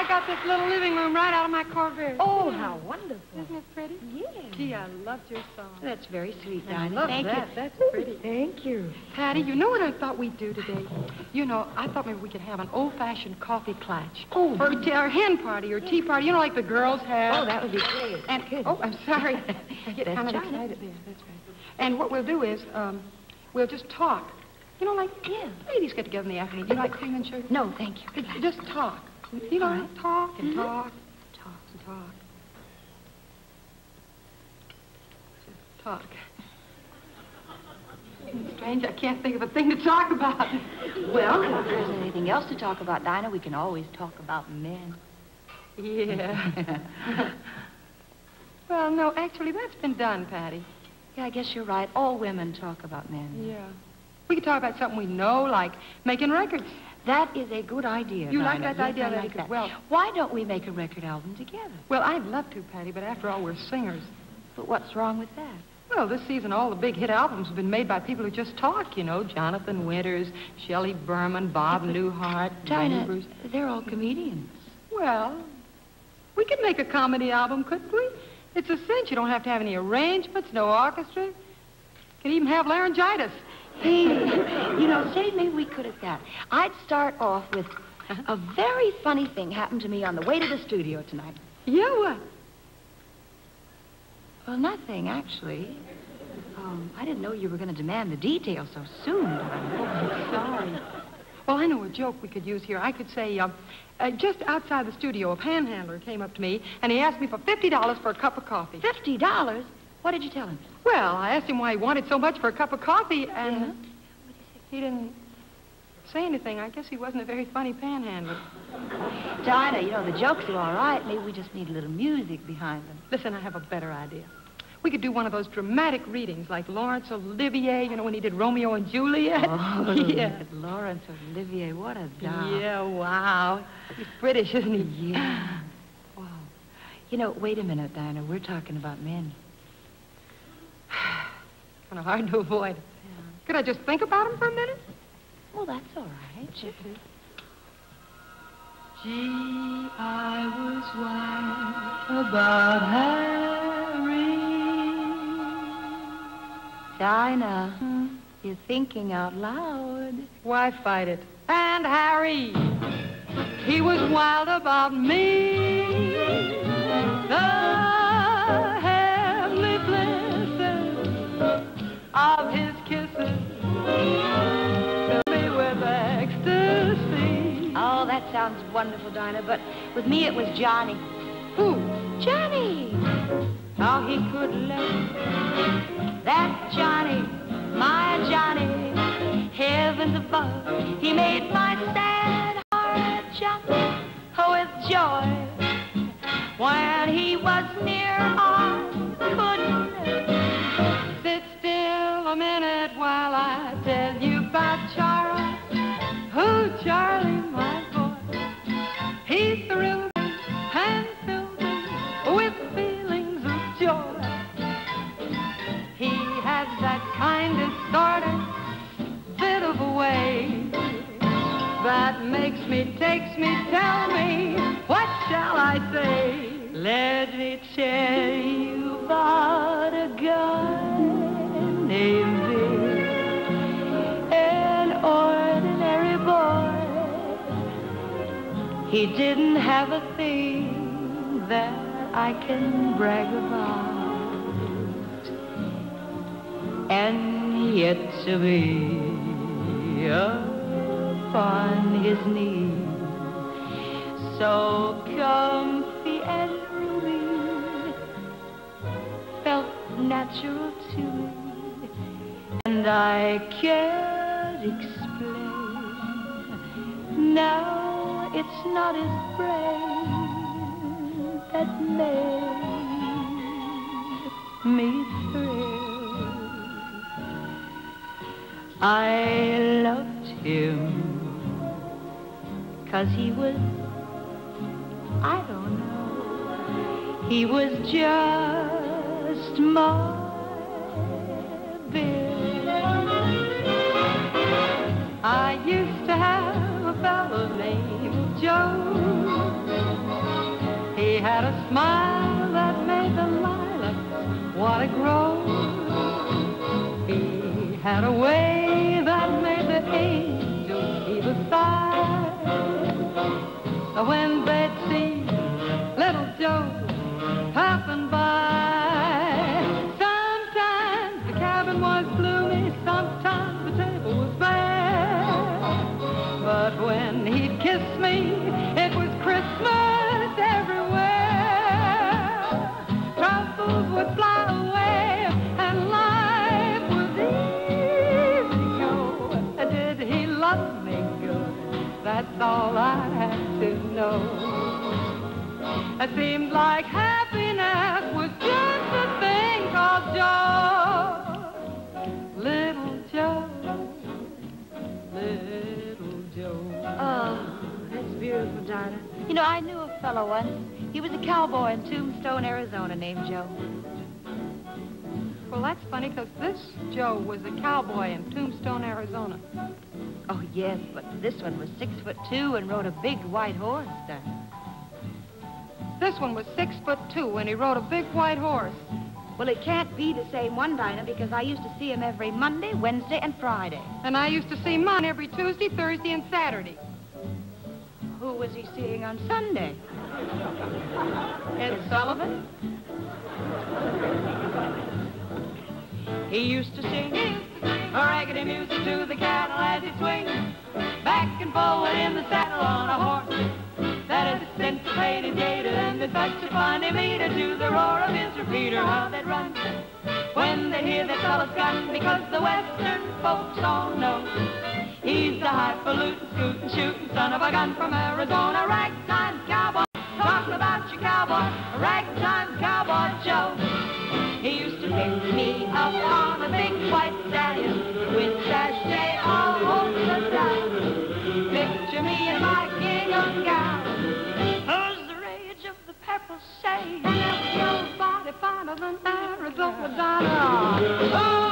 I got this little living room right out of my Corvair. Oh, how wonderful. Isn't it pretty? Yeah. Gee, I loved your song. That's very sweet, I Dinah. love Thank that. you. That's pretty. Thank you. Patty, you know what I thought we'd do today? You know, I thought maybe we could have an old-fashioned coffee klatch. Oh. Or hen party or tea party, you know, like the girls have. Oh, that would be great. And, oh, I'm sorry. I get kind of excited there. That's right. And what we'll do is, we'll just talk. You know, like, ladies get together in the afternoon. You like cream and sugar? No, thank you. Just talk. You know, right. talk and talk. Talk and talk. Just talk. It's strange, I can't think of a thing to talk about. Well, if there's anything else to talk about, Dinah, we can always talk about men. Yeah. Well, no, actually, that's been done, Patty. Yeah, I guess you're right. All women talk about men. Yeah. We could talk about something we know, like making records. That is a good idea, You Dinah. like that idea? I like that. Well, why don't we make a record album together? well, I'd love to, Patty, but after all, we're singers. But what's wrong with that? Well, this season, all the big hit albums have been made by people who just talk, you know. Jonathan Winters, Shelley Berman, Bob Newhart, Dinah, Bruce. they're all comedians. Well, we could make a comedy album, couldn't we? It's a cinch. You don't have to have any arrangements, no orchestra. You can even have laryngitis. Hey, you know, say maybe we could at that. I'd start off with a very funny thing happened to me on the way to the studio tonight. Yeah, what? Well, nothing, actually. I didn't know you were going to demand the details so soon, Dinah. Oh, I'm sorry. Well, I know a joke we could use here. I could say, just outside the studio, a panhandler came up to me, and he asked me for $50 for a cup of coffee. $50? What did you tell him? Well, I asked him why he wanted so much for a cup of coffee, and he didn't say anything. I guess he wasn't a very funny panhandler. Dinah, you know, the jokes are all right. Maybe we just need a little music behind them. Listen, I have a better idea. We could do one of those dramatic readings like Laurence Olivier, you know, when he did Romeo and Juliet. Oh, yeah. Laurence Olivier, what a doll. Yeah, wow. He's British, isn't he? Yeah. Wow. You know, wait a minute, Dinah. We're talking about men. Kind of hard to avoid. Yeah. Could I just think about him for a minute? Well, that's all right. Sure. Gee, I was wild about Harry. Dinah, you're thinking out loud. Why fight it? And Harry, he was wild about me. The heavenly blizzard of his kisses filled me with ecstasy. Oh, that sounds wonderful, Dinah, but with me it was Johnny. Who? Johnny! How he could let that Johnny, my Johnny, heavens above, he made my sad heart jump with joy. When he was near, I couldn't sit still a minute while I tell you about Charlie. Oh, Charlie, my boy, he thrilled me and filled me with feelings of joy. He has that kind of sort of bit of a way that makes me, takes me, tell me, what shall I say? Let me tell you about a guy named Bill, an ordinary boy. He didn't have a thing that I can brag about. And yet to be upon his knee, so comfy and roomy, felt natural to me, and I can't explain. Now it's not his brain that made me thrill. I loved him 'cause he was, I don't know, he was just my Bill. I used to have a fellow named Joe. kiss me. It was Christmas everywhere. Troubles would fly away and life was easy go. Did he love me good? That's all I had to know. It seemed like happiness was just a thing called Joe. Little Joe, little Joe. Oh, that's beautiful, Dinah. You know, I knew a fellow once. He was a cowboy in Tombstone, Arizona, named Joe. Well, that's funny, because this Joe was a cowboy in Tombstone, Arizona. Oh, yes, but this one was 6'2" and rode a big white horse, Dinah. This one was 6'2", and he rode a big white horse. Well, it can't be the same one, Dinah, because I used to see him every Monday, Wednesday, and Friday. And I used to see mine every Tuesday, Thursday, and Saturday. Who was he seeing on Sunday? Ed Sullivan? He used to sing raggedy music to the cattle as he swings back and forward in the saddle on a horse that is a syncopated gator, and it's such a funny meter to the roar of his repeater, how they run when they hear that fellow's gun, because the western folks all know he's the highfalutin, scootin', shootin' son of a gun from Arizona. Ragtime cowboy, talk about your cowboy, ragtime cowboy Joe. He used to pick me up on a big white stallion with sachet all over the top. Picture me in my gingham gown, who's the rage of the pepper shade. Nobody finer than Arizona Donna.